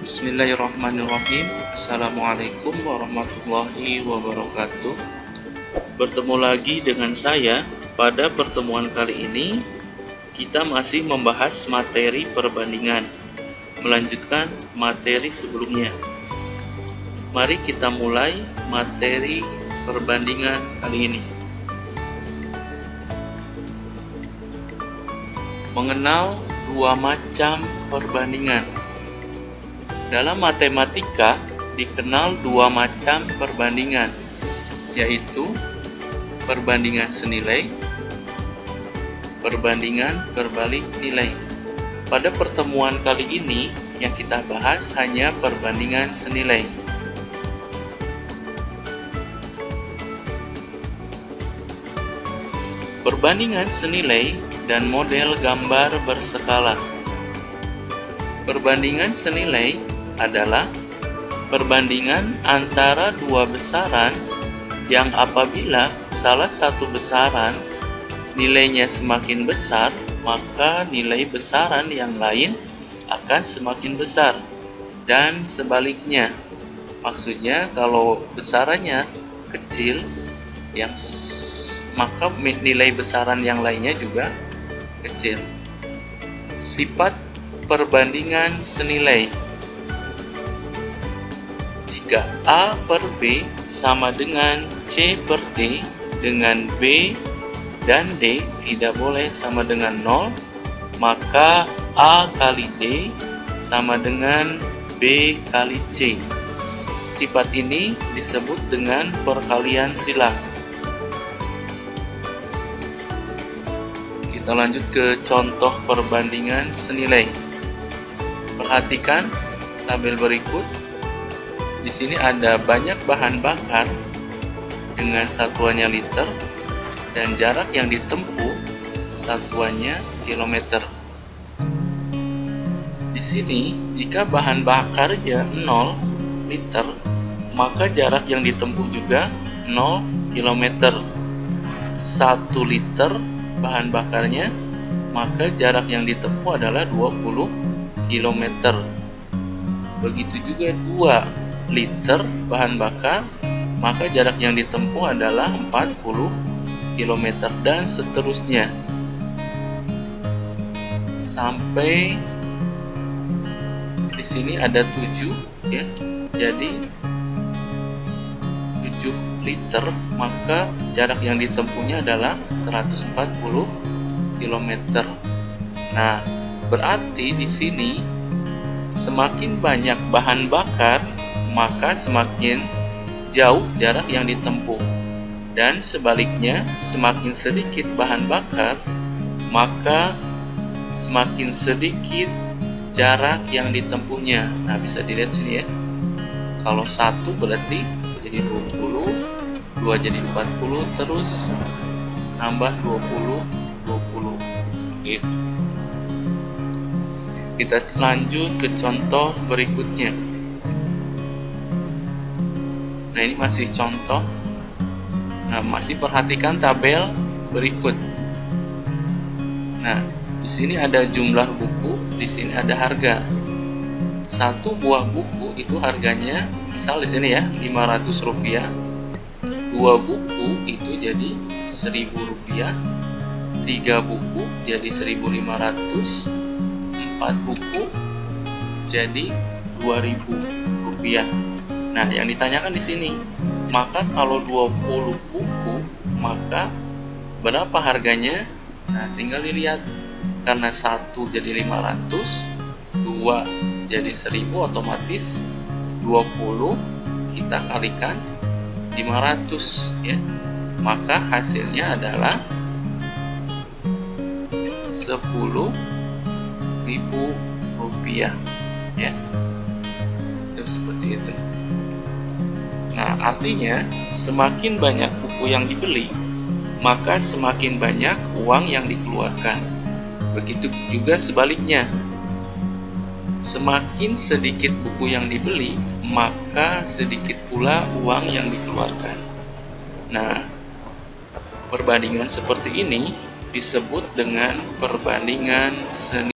Bismillahirrahmanirrahim. Assalamualaikum warahmatullahi wabarakatuh. Bertemu lagi dengan saya. Pada pertemuan kali ini kita masih membahas materi perbandingan, melanjutkan materi sebelumnya. Mari kita mulai materi perbandingan kali ini. Mengenal dua macam perbandingan. Dalam matematika dikenal dua macam perbandingan, yaitu perbandingan senilai, perbandingan berbalik nilai. Pada pertemuan kali ini yang kita bahas hanya perbandingan senilai. Perbandingan senilai dan model gambar berskala. Perbandingan senilai adalah perbandingan antara dua besaran yang apabila salah satu besaran nilainya semakin besar, maka nilai besaran yang lain akan semakin besar, dan sebaliknya. Maksudnya kalau besarannya kecil, maka nilai besaran yang lainnya juga kecil. Sifat perbandingan senilai. Jika A per B sama dengan C per D, dengan B dan D tidak boleh sama dengan 0, maka A kali D sama dengan B kali C. Sifat ini disebut dengan perkalian silang. Kita lanjut ke contoh perbandingan senilai. Perhatikan tabel berikut. Di sini ada banyak bahan bakar dengan satuannya liter dan jarak yang ditempuh satuannya kilometer. Di sini jika bahan bakarnya 0 liter, maka jarak yang ditempuh juga 0 kilometer. 1 liter bahan bakarnya, maka jarak yang ditempuh adalah 20 kilometer. Begitu juga 2 liter bahan bakar, maka jarak yang ditempuh adalah 40 km, dan seterusnya sampai di sini ada 7 ya. Jadi 7 liter, maka jarak yang ditempuhnya adalah 140 km. Nah, berarti di sini semakin banyak bahan bakar, maka semakin jauh jarak yang ditempuh, dan sebaliknya semakin sedikit bahan bakar, maka semakin sedikit jarak yang ditempuhnya. Nah, bisa dilihat sini ya. Kalau 1 berarti jadi 20, 2 jadi 40, terus nambah 20, 20 seperti itu. Kita lanjut ke contoh berikutnya. Nah, ini masih contoh. Nah, masih perhatikan tabel berikut. Nah, di sini ada jumlah buku, di sini ada harga. Satu buah buku itu harganya, misal di sini ya, Rp500. 2 buku itu jadi Rp1.000. 3 buku jadi Rp1.500. 4 buku jadi Rp2.000. Nah, yang ditanyakan di sini, maka kalau 20 buku, maka berapa harganya? Nah, tinggal dilihat. Karena 1 jadi 500, 2 jadi 1000, otomatis 20 kita kalikan 500 ya. Maka hasilnya adalah Rp10.000 ya. Itu seperti itu. Nah, artinya semakin banyak buku yang dibeli, maka semakin banyak uang yang dikeluarkan. Begitu juga sebaliknya. Semakin sedikit buku yang dibeli, maka sedikit pula uang yang dikeluarkan. Nah, perbandingan seperti ini disebut dengan perbandingan senilai.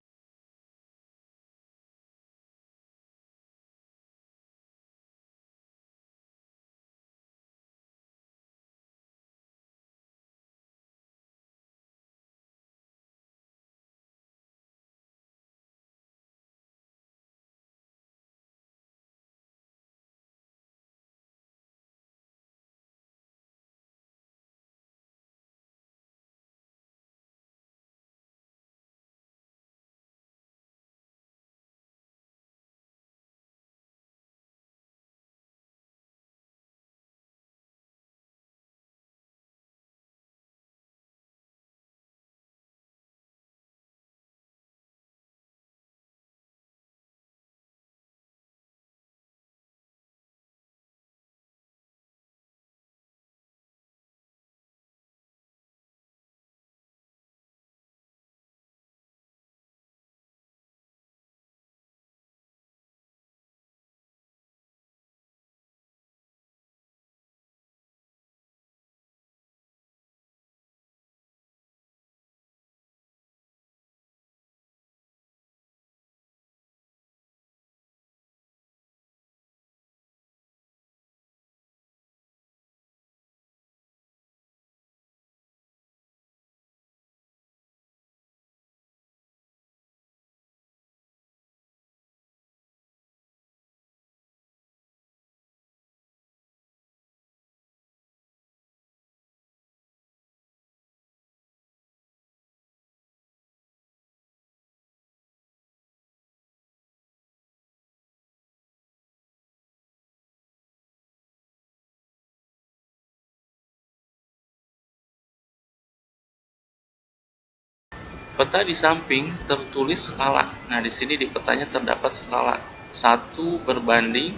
peta di samping tertulis skala. Nah, di sini di petanya terdapat skala 1 berbanding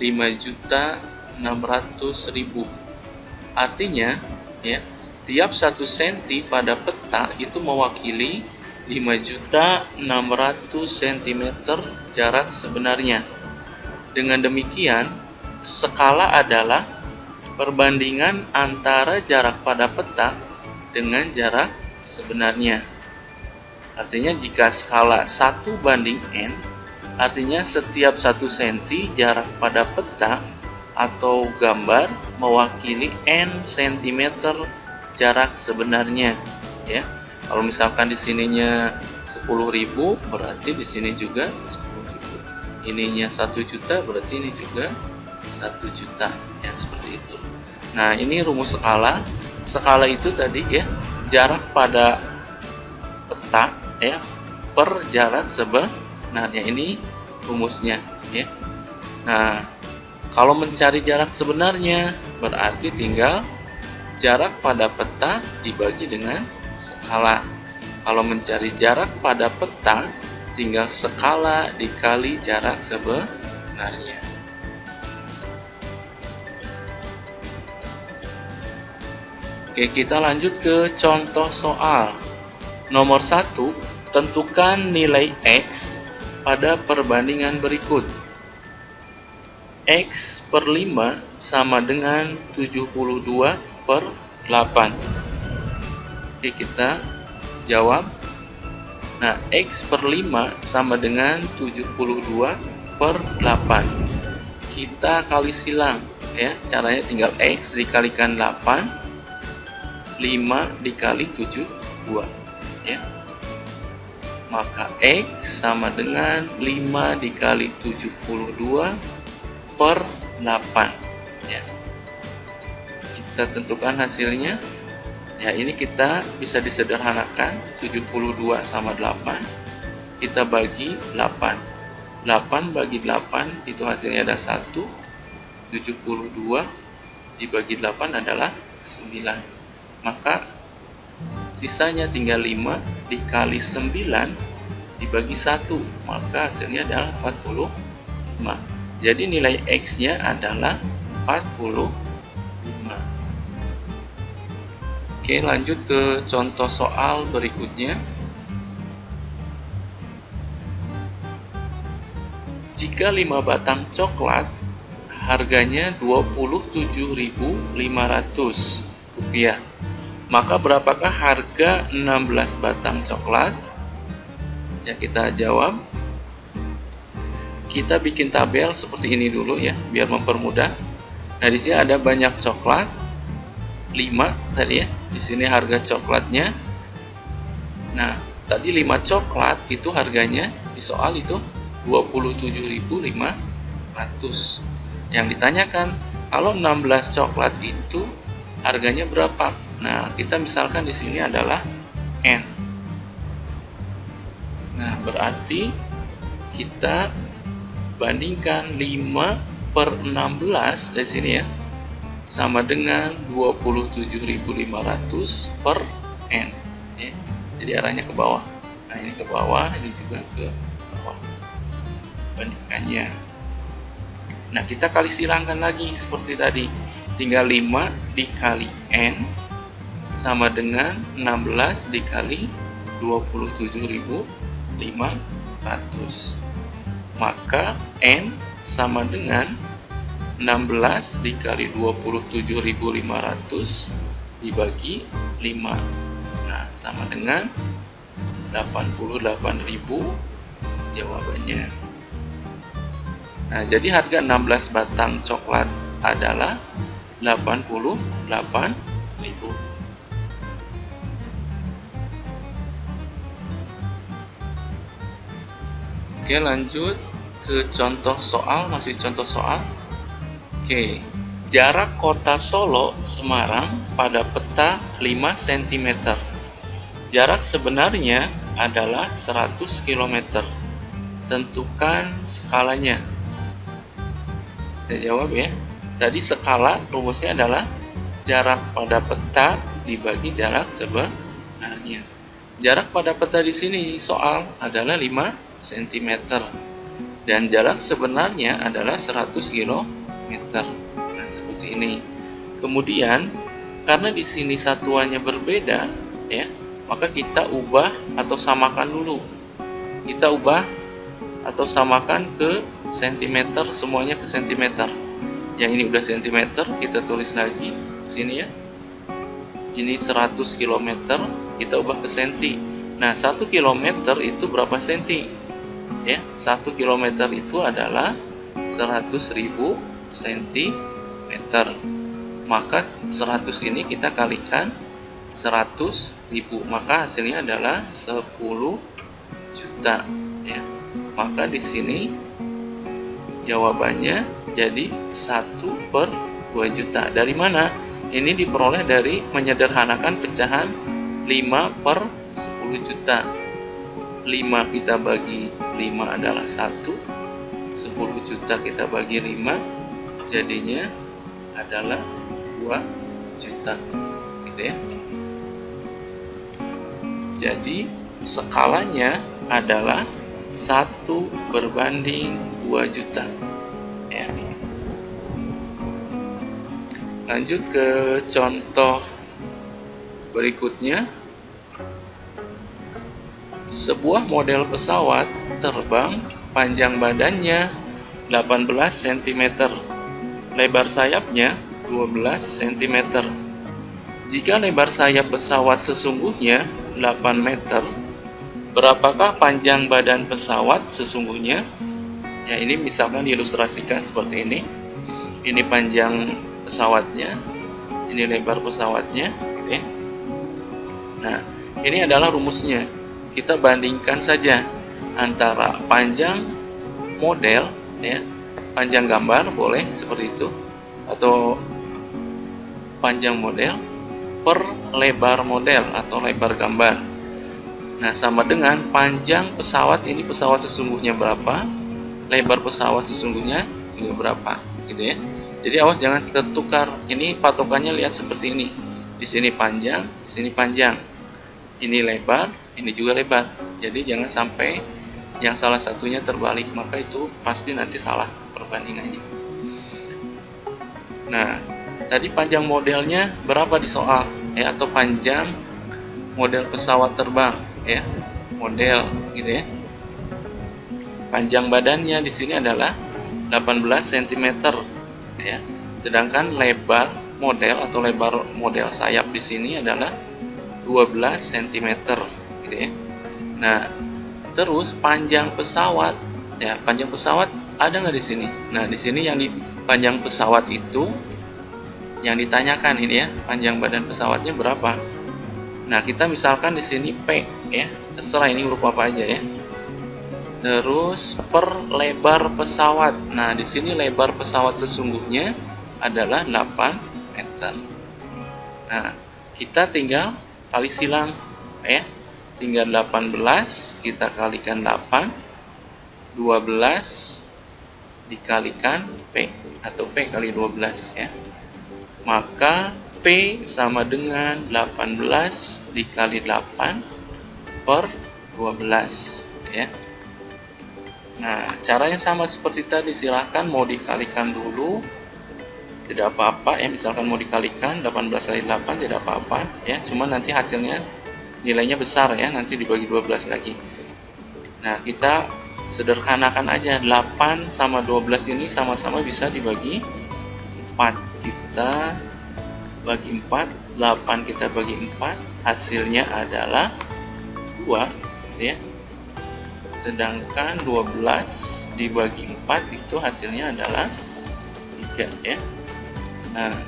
5.600.000. Artinya, ya, tiap 1 senti pada peta itu mewakili 5.600.000 cm jarak sebenarnya. Dengan demikian, skala adalah perbandingan antara jarak pada peta dengan jarak sebenarnya. Artinya jika skala 1 banding n, artinya setiap 1 cm jarak pada peta atau gambar mewakili n cm jarak sebenarnya, ya. Kalau misalkan di sininya 10.000, berarti di sini juga 10.000. Ininya 1 juta, berarti ini juga 1 juta, ya, seperti itu. Nah, ini rumus skala. Skala itu tadi, ya, jarak pada peta, ya, per jarak sebenarnya. Ini rumusnya, ya. Nah, kalau mencari jarak sebenarnya berarti tinggal jarak pada peta dibagi dengan skala. Kalau mencari jarak pada peta tinggal skala dikali jarak sebenarnya. Oke, kita lanjut ke contoh soal. Nomor 1, tentukan nilai X pada perbandingan berikut. X per 5 sama dengan 72/8. Oke, kita jawab. Nah, X per 5 sama dengan 72/8. Kita kali silang, ya. Caranya tinggal X dikalikan 8, 5 dikali 72, ya. Maka X sama dengan 5 dikali 72/8, ya. Kita tentukan hasilnya. Ya, ini kita bisa disederhanakan. 72 sama 8, kita bagi 8. 8 bagi 8 itu hasilnya ada 1. 72 dibagi 8 adalah 9. Maka sisanya tinggal 5 dikali 9 dibagi 1, maka hasilnya adalah 45. Jadi nilai X-nya adalah 45. Oke, lanjut ke contoh soal berikutnya. Jika 5 batang coklat harganya Rp27.500, maka berapakah harga 16 batang coklat? Ya, kita jawab. Kita bikin tabel seperti ini dulu, ya, biar mempermudah. Nah, di sini ada banyak coklat, 5 tadi, ya. Di sini harga coklatnya. Nah, tadi 5 coklat itu harganya di soal itu 27.500. Yang ditanyakan, kalau 16 coklat itu harganya berapa? Nah, kita misalkan di sini adalah N. Nah, berarti kita bandingkan 5 per 16 di sini, ya, sama dengan 27.500 per N, ya. Jadi arahnya ke bawah. Nah, ini ke bawah, ini juga ke bawah bandingkannya. Nah, kita kali silangkan lagi seperti tadi. Tinggal 5 dikali N sama dengan 16 dikali 27.500. Maka N sama dengan 16 dikali 27.500 dibagi 5. Nah, sama dengan 88.000 jawabannya. Nah, jadi harga 16 batang coklat adalah 88.000. Oke, lanjut ke contoh soal, masih contoh soal. Oke, jarak kota Solo Semarang pada peta 5 cm. Jarak sebenarnya adalah 100 km. Tentukan skalanya. Kita jawab, ya. Tadi skala rumusnya adalah jarak pada peta dibagi jarak sebenarnya. Jarak pada peta di sini soal adalah 5 cm dan jarak sebenarnya adalah 100 km. Nah, seperti ini. Kemudian karena di sini satuannya berbeda, ya, maka kita ubah atau samakan dulu. Kita ubah atau samakan ke cm, semuanya ke cm. Yang ini udah cm, kita tulis lagi sini ya. Ini 100 km, kita ubah ke senti. Nah, 1 km itu berapa senti? Ya, 1 km itu adalah 100.000 cm. Maka 100 ini kita kalikan 100.000, maka hasilnya adalah 10 juta ya. Maka di sini jawabannya jadi 1/2 juta. Dari mana? Ini diperoleh dari menyederhanakan pecahan 5/10 juta. 5 kita bagi 5 adalah 1, 10 juta kita bagi 5 jadinya adalah 2 juta, gitu ya. Jadi skalanya adalah 1/2 juta ya. Lanjut ke contoh berikutnya. Sebuah model pesawat terbang, panjang badannya 18 cm, lebar sayapnya 12 cm. Jika lebar sayap pesawat sesungguhnya 8 meter, berapakah panjang badan pesawat sesungguhnya? Ya, ini misalkan diilustrasikan seperti ini. Ini panjang pesawatnya, ini lebar pesawatnya, gitu ya. Nah, ini adalah rumusnya. Kita bandingkan saja antara panjang model, ya, panjang gambar boleh seperti itu, atau panjang model per lebar model atau lebar gambar. Nah, sama dengan panjang pesawat, ini pesawat sesungguhnya berapa, lebar pesawat sesungguhnya juga berapa, gitu ya. Jadi awas jangan tertukar. Ini patokannya lihat seperti ini. Di sini panjang, di sini panjang. Ini lebar, ini juga lebar. Jadi jangan sampai yang salah satunya terbalik, maka itu pasti nanti salah perbandingannya. Nah, tadi panjang modelnya berapa di soal? Ya, atau panjang model pesawat terbang, ya. Model gitu ya. Panjang badannya di sini adalah 18 cm. Ya. Sedangkan lebar model atau lebar model sayap di sini adalah 12 cm, gitu ya. Nah, terus panjang pesawat, ya, panjang pesawat ada nggak di sini? Nah, di sini yang di panjang pesawat itu yang ditanyakan ini ya, panjang badan pesawatnya berapa? Nah, kita misalkan di sini P, ya, terserah ini huruf apa aja ya. Terus per lebar pesawat. Nah, di sini lebar pesawat sesungguhnya adalah 8 meter. Nah, kita tinggal kali silang ya. Tinggal 18 kita kalikan 8, 12 dikalikan P atau P kali 12 ya. Maka P sama dengan 18 dikali 8 per 12 ya. Nah, caranya sama seperti tadi, silahkan mau dikalikan dulu, tidak apa-apa ya. Misalkan mau dikalikan 18 kali 8 tidak apa-apa ya, cuma nanti hasilnya nilainya besar ya, nanti dibagi 12 lagi. Nah, kita sederhanakan aja, 8 sama 12 ini sama-sama bisa dibagi 4. Kita bagi 4, 8 kita bagi 4, hasilnya adalah 2 ya. Sedangkan 12 dibagi 4 itu hasilnya adalah 3 ya. Nah,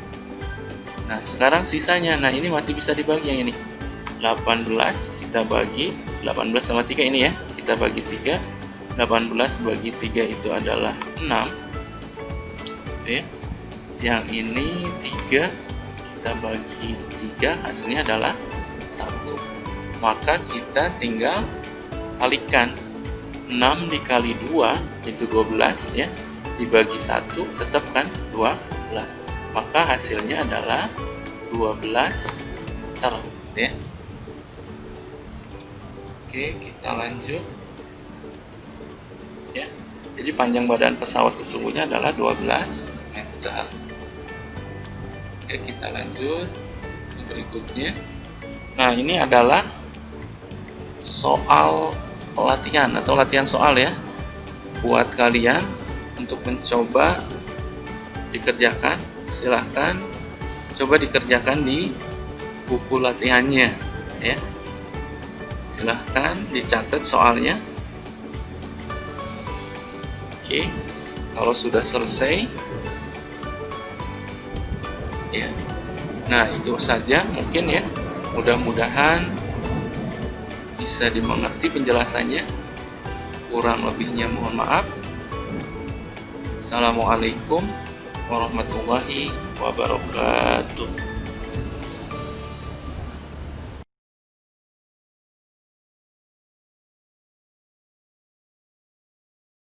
sekarang sisanya, nah ini masih bisa dibagi yang ini. 18 kita bagi 18 sama 3 ini ya, kita bagi 3. 18 bagi 3 itu adalah 6 ya. Yang ini 3 kita bagi 3, hasilnya adalah 1. Maka kita tinggal kalikan 6 dikali 2 itu 12 ya, dibagi 1 tetap kan 12, maka hasilnya adalah 12 meter ya. Oke, kita lanjut ya. Jadi panjang badan pesawat sesungguhnya adalah 12 meter. Oke, kita lanjut ke berikutnya. Nah, ini adalah soal latihan atau latihan soal ya, buat kalian untuk mencoba dikerjakan. Silahkan coba dikerjakan di buku latihannya ya. Silahkan dicatat soalnya. Oke, kalau sudah selesai ya. Nah, itu saja mungkin ya. Mudah-mudahan bisa dimengerti penjelasannya. Kurang lebihnya mohon maaf. Assalamualaikum warahmatullahi wabarakatuh.